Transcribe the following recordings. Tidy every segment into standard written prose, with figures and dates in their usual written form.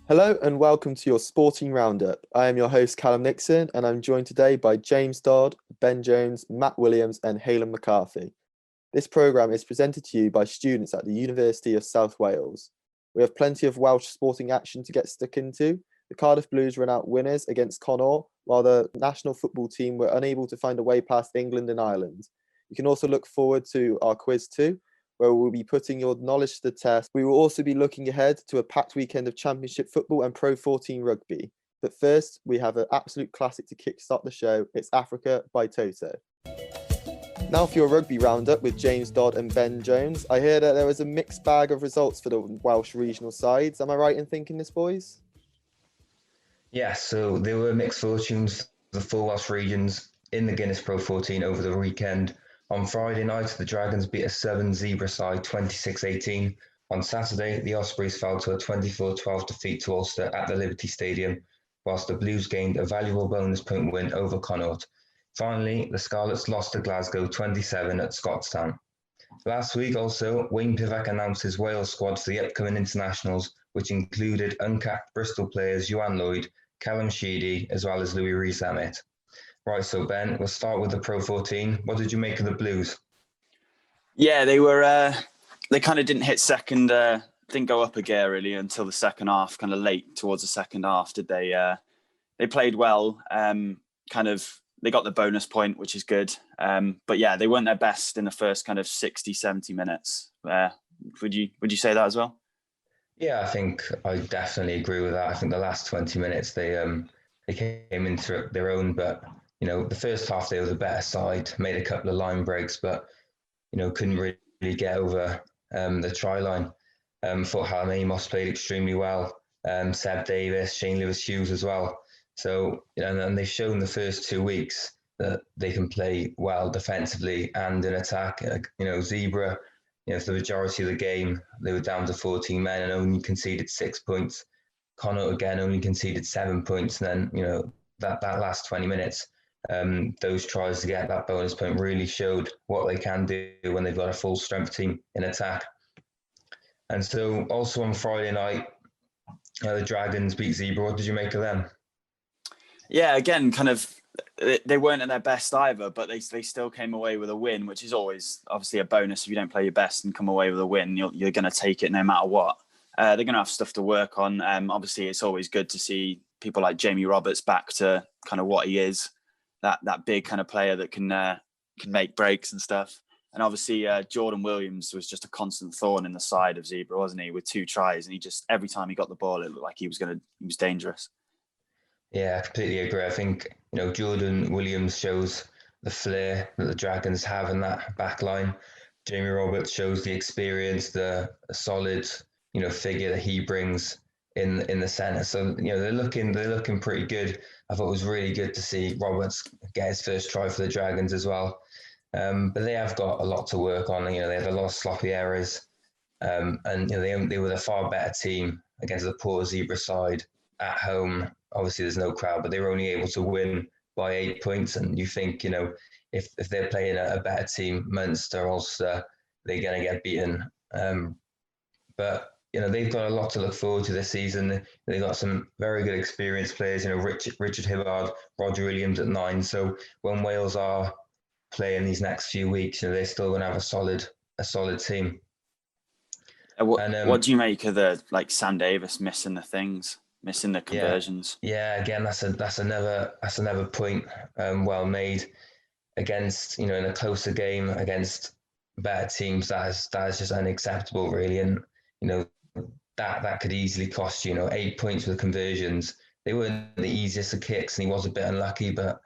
Hello and welcome to your Sporting Roundup. I am your host Callum Nixon and I'm joined today by James Dodd, Ben Jones, Matt Williams and Haylan McCarthy. This programme is presented to you by students at the University of South Wales. We have plenty of Welsh sporting action to get stuck into. The Cardiff Blues ran out winners against Connacht, while the national football team were unable to find a way past England and Ireland. You can also look forward to our quiz too, where we'll be putting your knowledge to the test. We will also be looking ahead to a packed weekend of Championship football and Pro 14 rugby. But first, we have an absolute classic to kickstart the show. It's Africa by Toto. Now for your rugby roundup with James Dodd and Ben Jones. I hear that there was a mixed bag of results for the Welsh regional sides. Am I right in thinking this, boys? Yeah, so there were mixed fortunes, the four Welsh regions in the Guinness Pro 14 over the weekend. On Friday night, the Dragons beat a Southern Zebra side 26-18. On Saturday, the Ospreys fell to a 24-12 defeat to Ulster at the Liberty Stadium, whilst the Blues gained a valuable bonus point win over Connacht. Finally, the Scarlets lost to Glasgow 27 at Scottstown. Last week also, Wayne Pivac announced his Wales squad for the upcoming internationals, which included uncapped Bristol players Johan Lloyd, Callum Sheedy, as well as Louis Rees-Zammit. Right, so Ben, we'll start with the Pro 14. What did you make of the Blues? Yeah, they kind of didn't hit second, didn't go up a gear really until the second half, kind of late towards the second half, did they? They played well, they got the bonus point, which is good. But yeah, they weren't their best in the first kind of 60, 70 minutes. Would you say that as well? Yeah, I think I definitely agree with that. I think the last 20 minutes they came into their own, but the first half they were the better side, made a couple of line breaks, but couldn't really get over the try line. Thought Halim Amos played extremely well. Seb Davis, Shane Lewis-Hughes as well. So and they've shown the first 2 weeks that they can play well defensively and in attack. Zebra, for the majority of the game, they were down to 14 men and only conceded 6 points. Connacht again only conceded 7 points. And then, that last 20 minutes, those tries to get that bonus point really showed what they can do when they've got a full strength team in attack. And so also on Friday night, the Dragons beat Zebra. What did you make of them? Yeah, again, they weren't at their best either, but they still came away with a win, which is always obviously a bonus. If you don't play your best and come away with a win, you're going to take it no matter what. They're going to have stuff to work on. Obviously, it's always good to see people like Jamie Roberts back to kind of what he is, that big kind of player that can make breaks and stuff. And obviously, Jordan Williams was just a constant thorn in the side of Zebra, wasn't he? With 2 tries, and he just every time he got the ball, it looked like he was dangerous. Yeah, I completely agree. I think, Jordan Williams shows the flair that the Dragons have in that back line. Jamie Roberts shows the experience, the solid, figure that he brings in the centre. So, they're looking pretty good. I thought it was really good to see Roberts get his first try for the Dragons as well. But they have got a lot to work on. They had a lot of sloppy errors. And they were the far better team against the poor Zebra side at home. Obviously, there's no crowd, but they were only able to win by 8 points. And you think, if they're playing a better team, Munster, Ulster, they're going to get beaten. But they've got a lot to look forward to this season. They've got some very good experienced players. Richard Hibbard, Roger Williams at 9. So when Wales are playing these next few weeks, they're still going to have a solid team. What do you make of the Sam Davis missing the conversions? Yeah, again, that's another point well made against in a closer game against better teams. That is just unacceptable, really, and that could easily cost you 8 points with conversions. They weren't the easiest of kicks, and he was a bit unlucky, but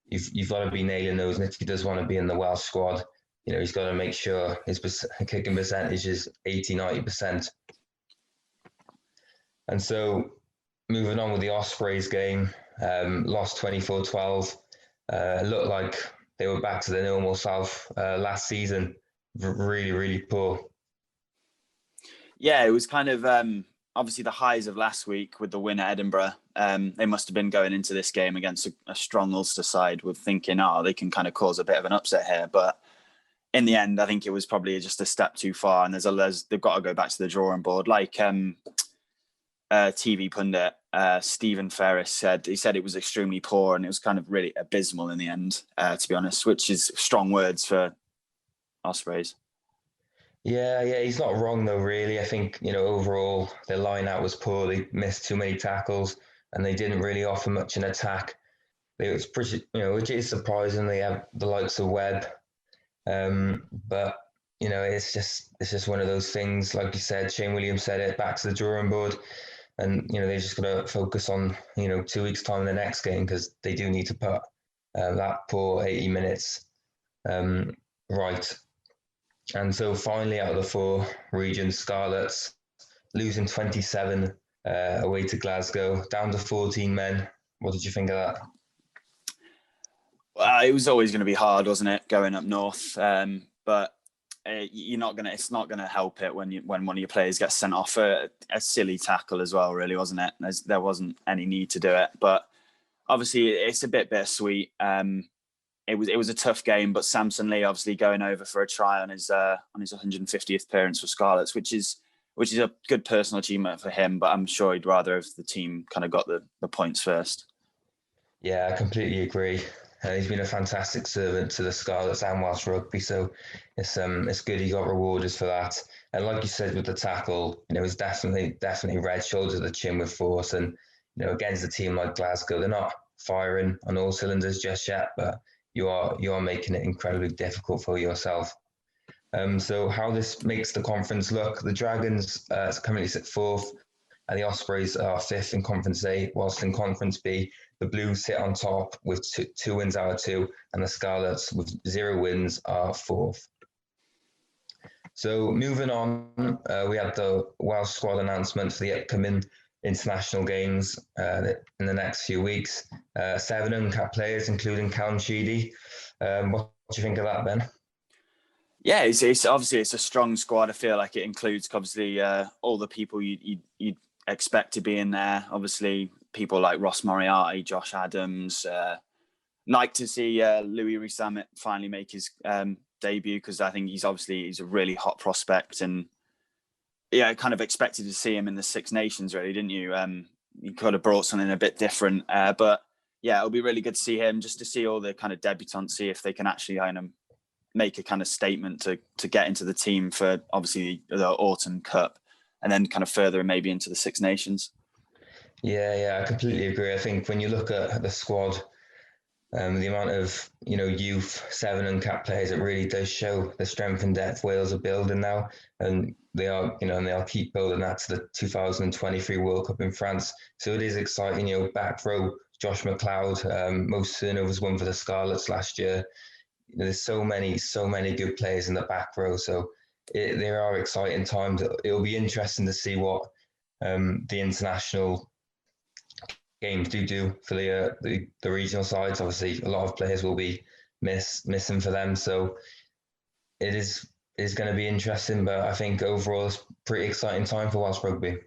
you've got to be nailing those, and if he does want to be in the Welsh squad, he's got to make sure his kicking percentage is 80-90%. And so moving on with the Ospreys game, lost 24-12. Looked like they were back to their normal self last season. Really, really poor. Yeah, it was kind of obviously the highs of last week with the win at Edinburgh. They must have been going into this game against a strong Ulster side with thinking, they can kind of cause a bit of an upset here. But in the end, I think it was probably just a step too far, and they've got to go back to the drawing board. TV pundit Stephen Ferris said it was extremely poor and it was kind of really abysmal in the end, to be honest, which is strong words for Ospreys. Yeah, he's not wrong though, really. I think, overall their line out was poor. They missed too many tackles and they didn't really offer much in attack. It was pretty, which is surprising. They have the likes of Webb. But, it's just one of those things. Like you said, Shane Williams said it, back to the drawing board. And, they just got to focus on, 2 weeks' time in the next game because they do need to put that poor 80 minutes right. And so finally, out of the 4 regions, Scarlets losing 27 away to Glasgow, down to 14 men. What did you think of that? Well, it was always going to be hard, wasn't it, going up north? But you're not gonna. It's not gonna help it when one of your players gets sent off a silly tackle as well. Really, wasn't it? There wasn't any need to do it, but obviously it's a bit bittersweet. It was a tough game, but Samson Lee obviously going over for a try on his 150th appearance for Scarlets, which is a good personal achievement for him. But I'm sure he'd rather if the team kind of got the points first. Yeah, I completely agree. He's been a fantastic servant to the Scarlets and Welsh Rugby, so it's good he got rewarded for that. And like you said with the tackle, it was definitely red, shoulder to the chin with force. And against a team like Glasgow, they're not firing on all cylinders just yet, but you are making it incredibly difficult for yourself. So how this makes the conference look: the Dragons currently sit 4th, and the Ospreys are 5th in Conference A, whilst in Conference B, the Blues sit on top with two wins out of 2, and the Scarlets with 0 wins are 4th. So moving on, we have the Welsh squad announcement for the upcoming international games in the next few weeks. 7 uncapped players, including Callum Sheedy. What do you think of that, Ben? Yeah, it's obviously it's a strong squad. I feel like it includes obviously all the people you'd expect to be in there. Obviously, people like Ross Moriarty, Josh Adams. Like to see Louis Rees-Zammit finally make his debut because I think he's a really hot prospect, and yeah, I kind of expected to see him in the Six Nations, really, didn't you? He could have brought something a bit different, but yeah, it'll be really good to see him, just to see all the kind of debutants, see if they can actually kind of make a kind of statement to get into the team for obviously the Autumn Cup, and then kind of further maybe into the Six Nations. Yeah, I completely agree. I think when you look at the squad, the amount of youth 7 uncapped players, it really does show the strength and depth Wales are building now, and they are and they'll keep building that to the 2023 World Cup in France. So it is exciting. Back row, Josh McLeod, most turnovers won for the Scarlets last year. There's so many good players in the back row. So there are exciting times. It'll be interesting to see what the international games do for the regional sides. Obviously, a lot of players will be missing for them, so it is going to be interesting. But I think overall, it's a pretty exciting time for Welsh rugby.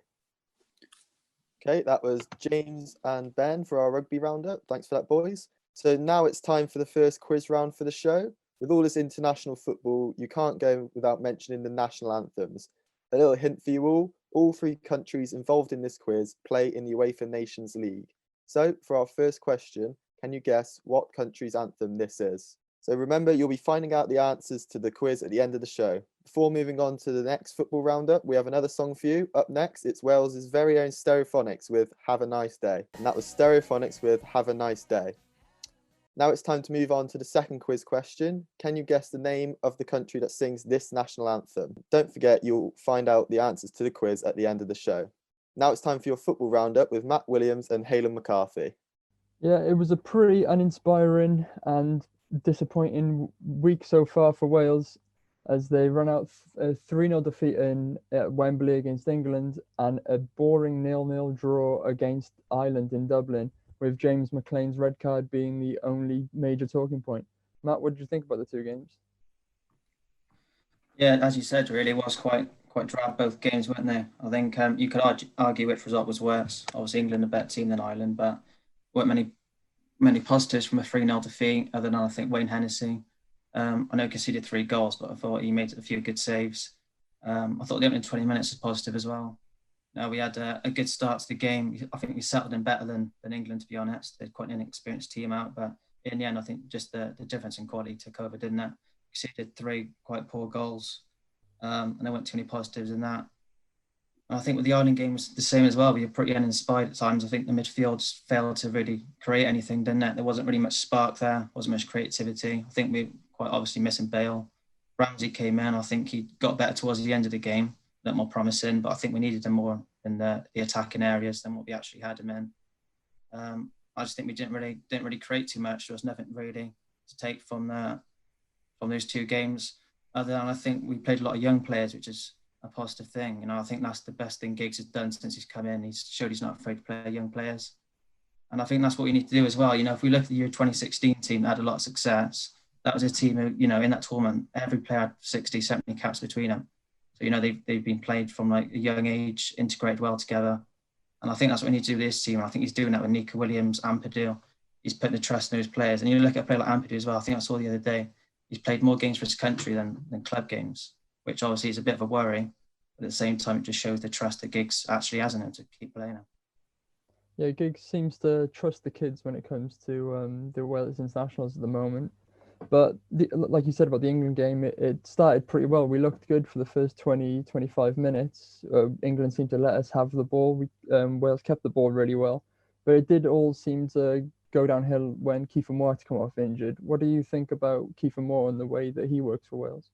Okay, that was James and Ben for our rugby roundup. Thanks for that, boys. So now it's time for the first quiz round for the show. With all this international football, you can't go without mentioning the national anthems. A little hint for you all 3 countries involved in this quiz play in the UEFA Nations League. So for our first question, can you guess what country's anthem this is? So remember, you'll be finding out the answers to the quiz at the end of the show. Before moving on to the next football roundup, we have another song for you. Up next, it's Wales's very own Stereophonics with Have a Nice Day. And that was Stereophonics with Have a Nice Day. Now it's time to move on to the second quiz question. Can you guess the name of the country that sings this national anthem? Don't forget, you'll find out the answers to the quiz at the end of the show. Now it's time for your football roundup with Matt Williams and Haylen McCarthy. Yeah, it was a pretty uninspiring and disappointing week so far for Wales, as they run out a 3-0 defeat at Wembley against England and a boring 0-0 draw against Ireland in Dublin, with James McLean's red card being the only major talking point. Matt, what did you think about the 2 games? Yeah, as you said, really, it was quite drab, both games, weren't they? I think you could argue which result was worse. Obviously, England a better team than Ireland, but weren't many positives from a 3-0 defeat, other than I think Wayne Hennessy. I know he conceded 3 goals, but I thought he made a few good saves. I thought the opening 20 minutes was positive as well. No, we had a good start to the game. I think we settled in better than England, to be honest. They're quite an inexperienced team out, but in the end, I think just the difference in quality took over, didn't it? We conceded 3 quite poor goals, and there weren't too many positives in that. And I think with the Ireland game was the same as well. We were pretty uninspired at times. I think the midfield failed to really create anything, didn't it? There wasn't really much spark there, wasn't much creativity. I think we quite obviously missing Bale. Ramsey came in. I think he got better towards the end of the game, a bit more promising, but I think we needed him more in the attacking areas than what we actually had him in. I just think we didn't really create too much. There was nothing really to take from those 2 games. Other than I think we played a lot of young players, which is a positive thing. You know, I think that's the best thing Giggs has done since he's come in. He's showed he's not afraid to play young players. And I think that's what we need to do as well. You know, if we look at the year 2016 team that had a lot of success, that was a team who, you know, in that tournament, every player had 60, 70 caps between them. So, you know, they've been played from like a young age, integrated well together. And I think that's what we need to do with this team. And I think he's doing that with Nico Williams, Ampadu. He's putting the trust in those players. And you look at a player like Ampadu as well. I think I saw the other day, he's played more games for his country than club games, which obviously is a bit of a worry. But at the same time, it just shows the trust that Giggs actually has in him to keep playing him. Yeah, Giggs seems to trust the kids when it comes to the Wales internationals at the moment. But like you said about the England game, it started pretty well. We looked good for the first 20, 25 minutes. England seemed to let us have the ball. Wales kept the ball really well. But it did all seem to go downhill when Kiefer Moore had to come off injured. What do you think about Kiefer Moore and the way that he works for Wales?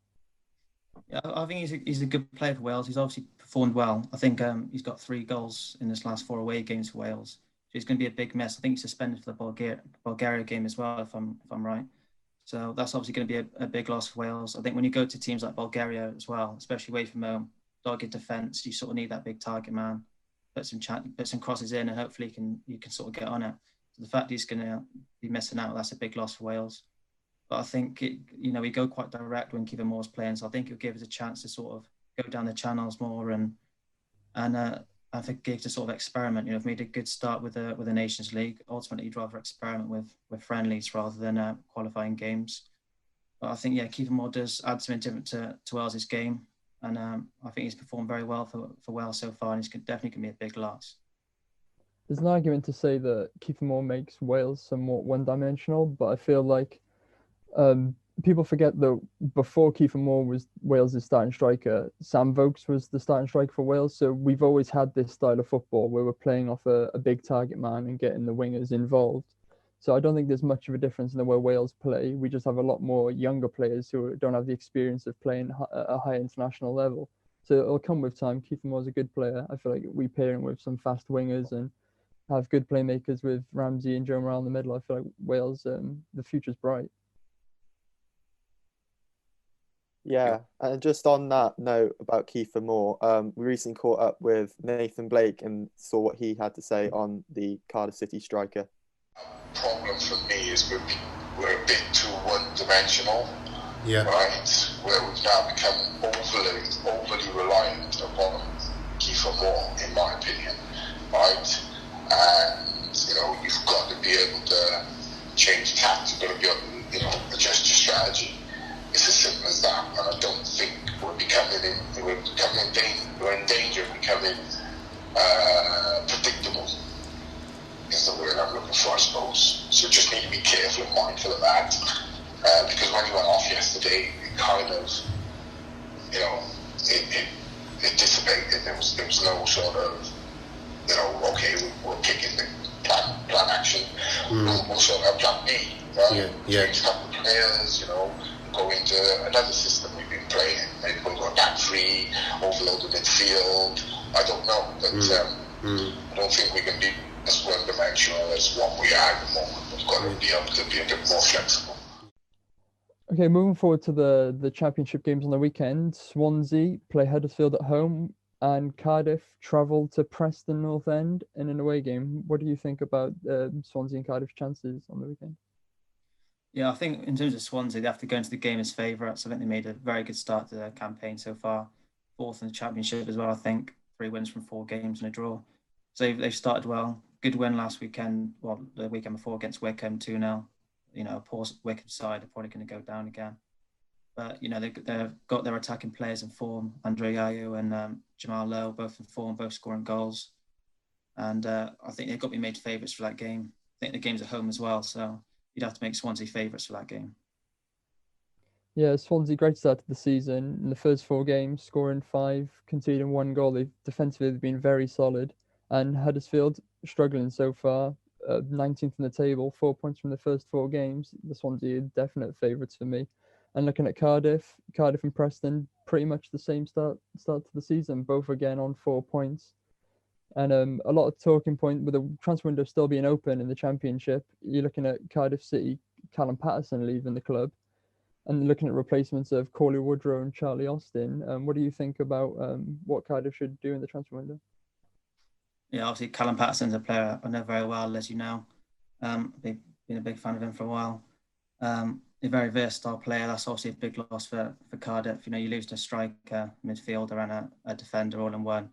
Yeah, I think he's a good player for Wales. He's obviously performed well. I think he's got 3 goals in his last 4 away games for Wales. So he's going to be a big mess. I think he's suspended for the Bulgaria game as well, if I'm right. So that's obviously going to be a big loss for Wales. I think when you go to teams like Bulgaria as well, especially away from home, dogged defence, you sort of need that big target man. Put some crosses in, and hopefully you can sort of get on it. So the fact he's going to be missing out, that's a big loss for Wales. But I think we go quite direct when Kiefer Moore's playing, so I think it'll give us a chance to sort of go down the channels more and I think Giggs to sort of experiment. You know, we've made a good start with the Nations League. Ultimately, you'd rather experiment with friendlies rather than qualifying games. But I think Kiefer Moore does add something different to Wales' game, and I think he's performed very well for Wales so far, and he's definitely going to be a big loss. There's an argument to say that Kiefer Moore makes Wales somewhat one-dimensional, but I feel like people forget that before Kiefer Moore was Wales' starting striker, Sam Vokes was the starting striker for Wales. So we've always had this style of football where we're playing off a big target man and getting the wingers involved. So I don't think there's much of a difference in the way Wales play. We just have a lot more younger players who don't have the experience of playing at a high international level. So it'll come with time. Kiefer Moore's a good player. I feel like we pair him with some fast wingers and have good playmakers with Ramsey and Joe Morrell in the middle. I feel like Wales, the future's bright. Yeah, and just on that note about Kiefer Moore, we recently caught up with Nathan Blake and saw what he had to say on the Cardiff City striker. Problem for me is we're a bit too one-dimensional, yeah. Right? Where we've now become overly reliant upon Kiefer Moore, in my opinion, right? And you've got to be able to change tactics, you've got to be able to adjust your strategy. It's as simple as that, and I don't think we're in danger of becoming predictable. Is the word I'm looking for, I suppose. So just need to be careful and mindful of that, because when he went off yesterday, it kind of, it dissipated. There was no sort of, okay, we're kicking the plan action. We'll sort of have plan B, right? Change a couple of players, go into another system we've been playing. Maybe we'll go back 3, overload the midfield. I don't know, but I don't think we can be as one-dimensional as what we are at the moment. We've got to be able to be a bit more flexible. Okay, moving forward to the championship games on the weekend. Swansea play Huddersfield at home, and Cardiff travel to Preston North End in an away game. What do you think about Swansea and Cardiff's chances on the weekend? Yeah, I think in terms of Swansea, they have to go into the game as favourites. I think they made a very good start to their campaign so far. 4th in the championship as well, I think. 3 wins from 4 games and a draw. So they've started well. Good win last weekend, the weekend before against Wycombe, 2-0. A poor Wycombe side are probably going to go down again. But, you know, they've got their attacking players in form. Andre Ayew and Jamal Lowe, both in form, both scoring goals. And I think they've got to be made favourites for that game. I think the game's at home as well, so you'd have to make Swansea favourites for that game. Yeah, Swansea, great start to the season. In the first 4 games, scoring 5, conceding 1 goal. Defensively, they've been very solid. And Huddersfield, struggling so far, 19th in the table, 4 points from the first 4 games. The Swansea are definite favourites for me. And looking at Cardiff and Preston, pretty much the same start to the season, both again on 4 points. And a lot of talking point with the transfer window still being open in the Championship. You're looking at Cardiff City, Callum Patterson leaving the club, and looking at replacements of Corley Woodrow and Charlie Austin. What do you think about what Cardiff should do in the transfer window? Yeah, obviously Callum Patterson's a player I know very well, as you know. I've been a big fan of him for a while. A very versatile player. That's obviously a big loss for Cardiff. You know, you lose a striker, midfielder, and a defender all in one.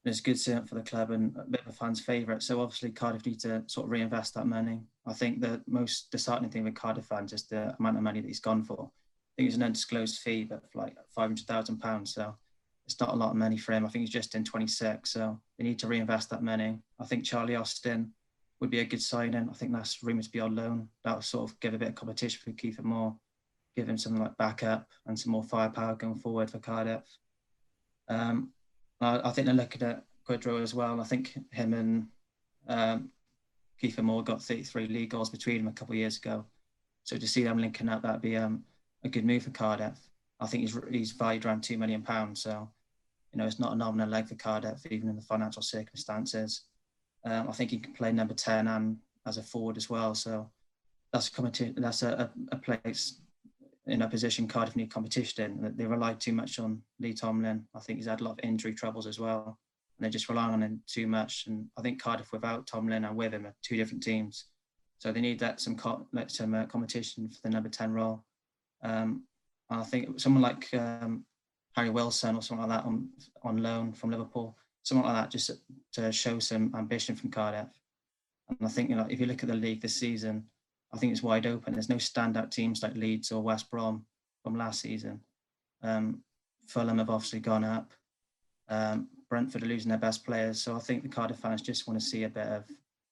It's good seeing for the club and a bit of a fan's favourite. So obviously Cardiff need to sort of reinvest that money. I think the most disheartening thing with Cardiff fans is the amount of money that he's gone for. I think it's an undisclosed fee, but for like £500,000. So it's not a lot of money for him. I think he's just in 26. So they need to reinvest that money. I think Charlie Austin would be a good signing. I think that's rumoured to be on loan. That would sort of give a bit of competition for Kiefer Moore, give him some like backup and some more firepower going forward for Cardiff. I think they're looking at Woodrow as well. I think him and Kiefer Moore got 33 league goals between them a couple of years ago. So to see them linking up, that'd be a good move for Cardiff. I think he's valued around £2 million. So, you know, it's not a nominal leg for Cardiff, even in the financial circumstances. I think he can play number 10 and as a forward as well. So that's a place in a position Cardiff need competition in. They relied too much on Lee Tomlin. I think he's had a lot of injury troubles as well. And they're just relying on him too much. And I think Cardiff without Tomlin and with him are 2 different teams. So they need some competition for the number 10 role. I think someone like Harry Wilson or something like that on loan from Liverpool, someone like that, just to show some ambition from Cardiff. And I think, you know, if you look at the league this season, I think it's wide open. There's no standout teams like Leeds or West Brom from last season. Fulham have obviously gone up. Brentford are losing their best players. So I think the Cardiff fans just want to see a bit of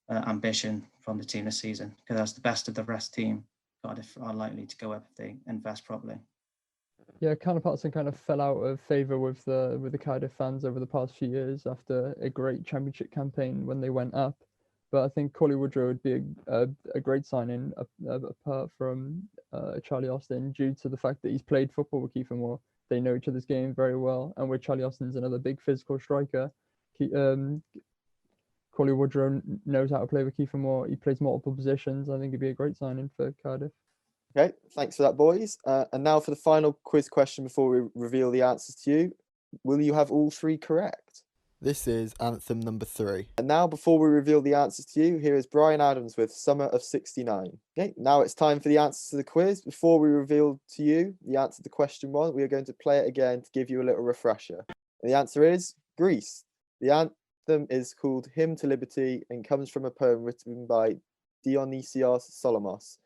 ambition from the team this season, because as the best of the rest team, Cardiff are likely to go up if they invest properly. Yeah, Callum Patterson kind of fell out of favour with the Cardiff fans over the past few years after a great Championship campaign when they went up. But I think Corley Woodrow would be a great signing apart from Charlie Austin, due to the fact that he's played football with Kiefer Moore. They know each other's game very well. And with Charlie Austin's another big physical striker, Corley Woodrow knows how to play with Kiefer Moore. He plays multiple positions. I think it'd be a great signing for Cardiff. Okay, thanks for that, boys. And now for the final quiz question before we reveal the answers to you. Will you have all 3 correct? This is anthem number 3. And now, before we reveal the answers to you, here is Bryan Adams with Summer of '69. Okay, now it's time for the answers to the quiz. Before we reveal to you the answer to question 1, we are going to play it again to give you a little refresher. And the answer is Greece. The anthem is called Hymn to Liberty and comes from a poem written by Dionysios Solomos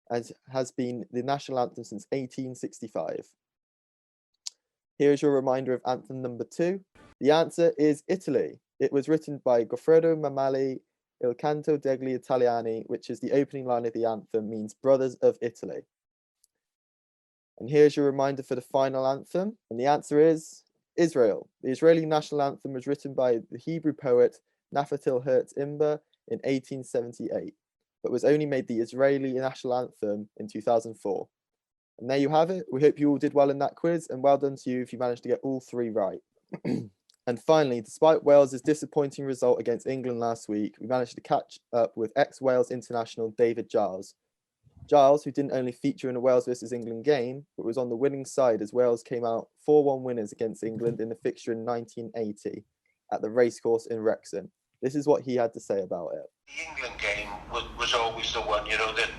and has been the national anthem since 1865. Here is your reminder of anthem number 2. The answer is Italy. It was written by Goffredo Mameli, Il Canto degli Italiani, which is the opening line of the anthem, means Brothers of Italy. And here's your reminder for the final anthem, and the answer is Israel. The Israeli national anthem was written by the Hebrew poet Nathanael Hertz Imber in 1878, but was only made the Israeli national anthem in 2004. And there you have it. We hope you all did well in that quiz, and well done to you if you managed to get all 3 right. And finally, despite Wales's disappointing result against England last week, we managed to catch up with ex-Wales international David Giles. Giles, who didn't only feature in a Wales versus England game, but was on the winning side as Wales came out 4-1 winners against England in the fixture in 1980 at the racecourse in Wrexham. This is what he had to say about it. The England game was always the one, you know, that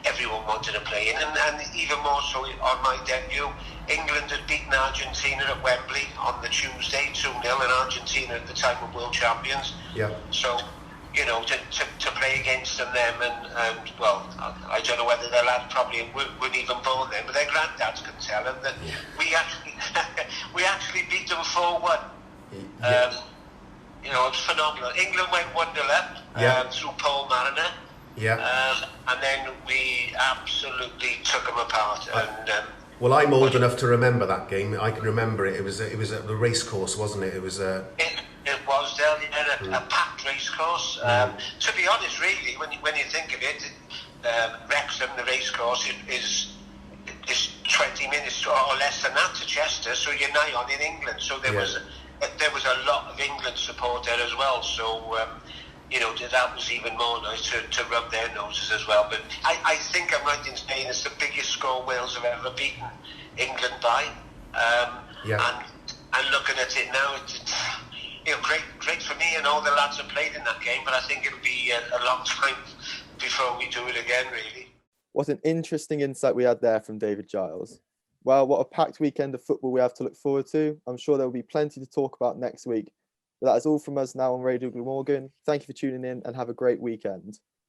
everyone wanted to play in, and even more so on my debut. England had beaten Argentina at Wembley on the Tuesday 2-0, and Argentina at the time were world champions. Yeah. So you know, to play against them. And well, I don't know whether their lads probably weren't even born then, but their granddads could tell them that we actually we actually beat them 4-1. Yeah. You know, it was phenomenal. England went 1-0 through Paul Mariner. Yeah. And then we absolutely took them apart. Well, I'm old enough to remember that game. I can remember it. It was at the race course, wasn't it? It was. It was there, a packed race course. To be honest, really, when you think of it, Wrexham, the race course, is 20 minutes or less than that to Chester. So you're nigh on in England. So there was a lot of England support there as well. So. You know, that was even more nice to rub their noses as well. But I think I'm right in saying it's the biggest score Wales have ever beaten England by. And looking at it now, it's you know, great for me and all the lads that played in that game. But I think it'll be a long time before we do it again, really. What an interesting insight we had there from David Giles. Well, what a packed weekend of football we have to look forward to. I'm sure there will be plenty to talk about next week. But that is all from us now on Radio Glamorgan. Thank you for tuning in and have a great weekend.